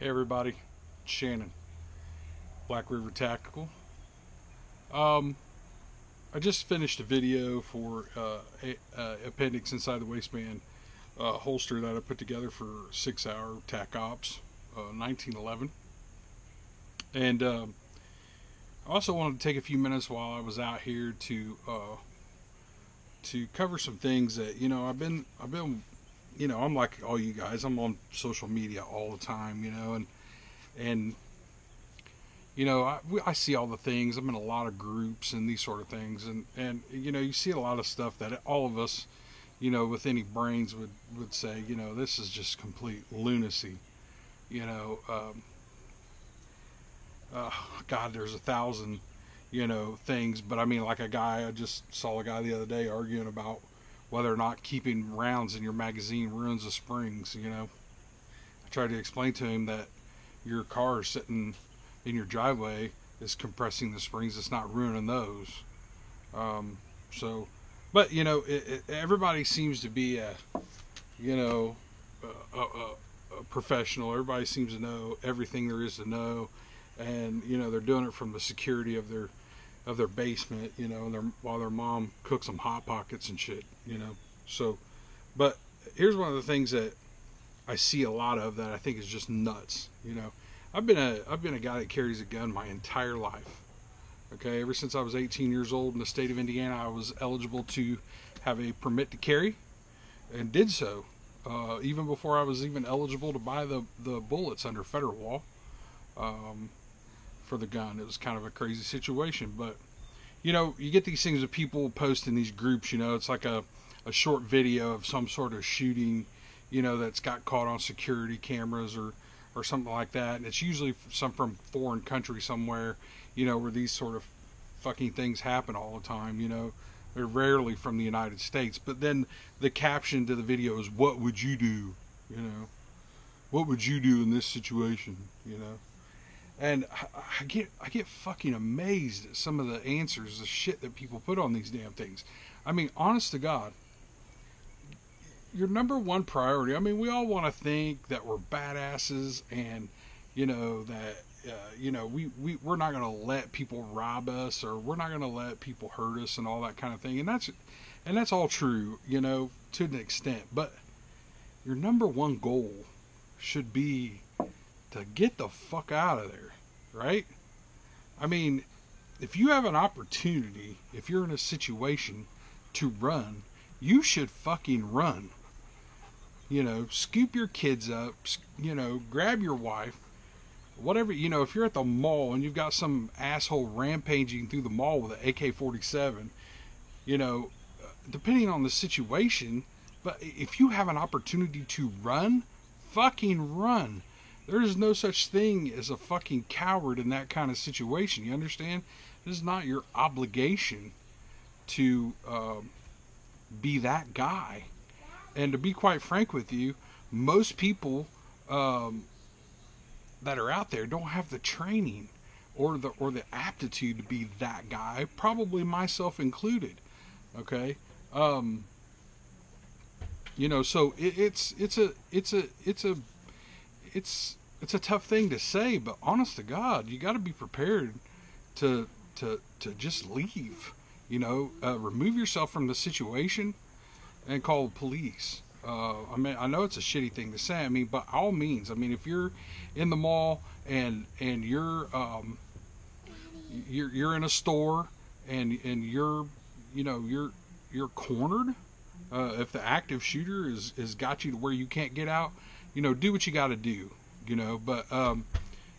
Hey everybody, it's Shannon, Black River Tactical. Um, I just finished a video for appendix inside the waistband holster that I put together for 6 Hour TAC Ops 1911. And I also wanted to take a few minutes while I was out here to cover some things that I'm like all you guys. I'm on social media all the time, and I see all the things. I'm in a lot of groups and these sort of things, and you see a lot of stuff that all of us, with any brains would say, this is just complete lunacy. You know, God, there's 1,000, things. But I mean, like I just saw a guy the other day arguing about whether or not keeping rounds in your magazine ruins the springs. I tried to explain to him that your car sitting in your driveway is compressing the springs. It's not ruining those. So, but everybody seems to be a professional. Everybody seems to know everything there is to know, and they're doing it from the security of their basement, while their mom cooks them hot pockets and shit, So, but here's one of the things that I see a lot of that I think is just nuts. I've been a guy that carries a gun my entire life. Okay, ever since I was 18 years old in the state of Indiana, I was eligible to have a permit to carry, and did so. Even before I was even eligible to buy the bullets under federal law. For the gun. It was kind of a crazy situation, but you get these things of people post in these groups. It's like a short video of some sort of shooting, that's got caught on security cameras or something like that, and it's usually from foreign country somewhere, where these sort of fucking things happen all the time. They're rarely from the United States, but then the caption to the video is, "What would you do?" What would you do in this situation? And I get fucking amazed at some of the answers, the shit that people put on these damn things. I mean, honest to God, your number one priority. I mean, we all want to think that we're badasses, and that we're not going to let people rob us, or we're not going to let people hurt us, and all that kind of thing. And that's all true, to an extent. But your number one goal should be to get the fuck out of there, right? I mean, if you have an opportunity, if you're in a situation to run, you should fucking run. Scoop your kids up, grab your wife, whatever. If you're at the mall and you've got some asshole rampaging through the mall with an AK-47, depending on the situation, but if you have an opportunity to run, fucking run. There is no such thing as a fucking coward in that kind of situation. You understand? It is not your obligation to be that guy. And to be quite frank with you, most people that are out there don't have the training or the aptitude to be that guy. Probably myself included. Okay. So it's a tough thing to say, but honest to God, you got to be prepared to just leave. Remove yourself from the situation and call the police. I mean, I know it's a shitty thing to say. I mean, by all means. I mean, if you're in the mall and you're in a store and you're cornered. If the active shooter is got you to where you can't get out, do what you got to do. But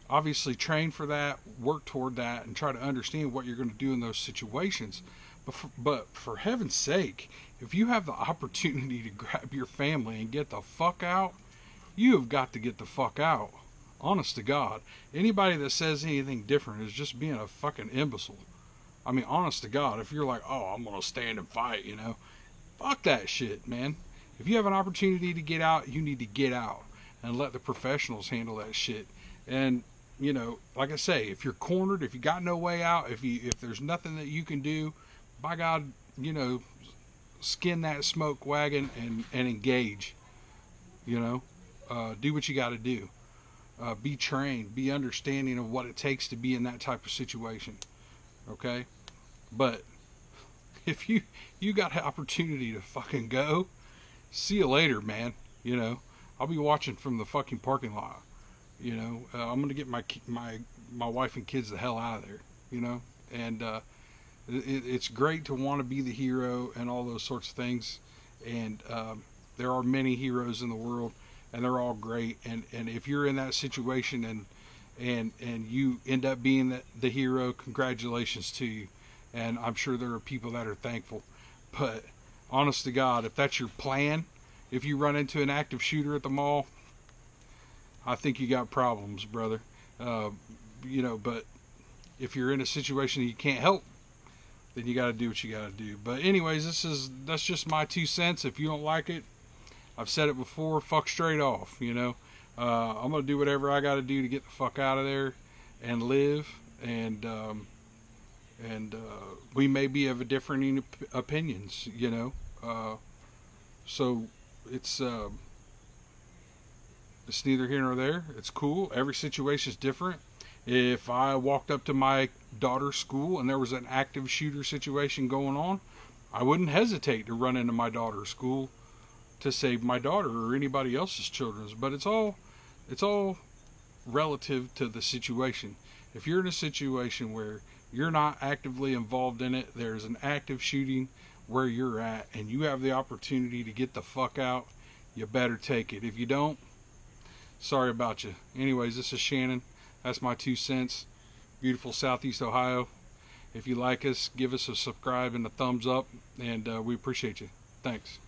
obviously train for that, work toward that, and try to understand what you're going to do in those situations. But for heaven's sake, if you have the opportunity to grab your family and get the fuck out, you have got to get the fuck out. Honest to God. Anybody that says anything different is just being a fucking imbecile. I mean, honest to God, if you're like, oh, I'm going to stand and fight, fuck that shit, man. If you have an opportunity to get out, you need to get out and let the professionals handle that shit. And like I say, if you're cornered, if you got no way out, if there's nothing that you can do, by God, skin that smoke wagon and engage. Do what you got to do. be trained, be understanding of what it takes to be in that type of situation. Okay, but if you got the opportunity to fucking go, see you later, man. You know, I'll be watching from the fucking parking lot. You know, I'm gonna get my wife and kids the hell out of there. You know, and it's great to want to be the hero and all those sorts of things. And there are many heroes in the world, and they're all great. And if you're in that situation and you end up being the hero, congratulations to you. And I'm sure there are people that are thankful. But honest to God, if that's your plan, if you run into an active shooter at the mall, I think you got problems, brother. You know, but if you're in a situation that you can't help, then you got to do what you got to do. But anyways, that's just my 2 cents. If you don't like it, I've said it before, fuck straight off. You know, I'm gonna do whatever I got to do to get the fuck out of there and live. And we may be of a different opinions. You know, so it's neither here nor there. It's cool. Every situation is different. If I walked up to my daughter's school and there was an active shooter situation going on, I wouldn't hesitate to run into my daughter's school to save my daughter or anybody else's children's. But it's all relative to the situation. If you're in a situation where you're not actively involved in it, there's an active shooting where you're at, and you have the opportunity to get the fuck out, you better take it. If you don't, sorry about you. Anyways, this is Shannon. That's my 2 cents. Beautiful Southeast Ohio. If you like us, give us a subscribe and a thumbs up, and we appreciate you. Thanks.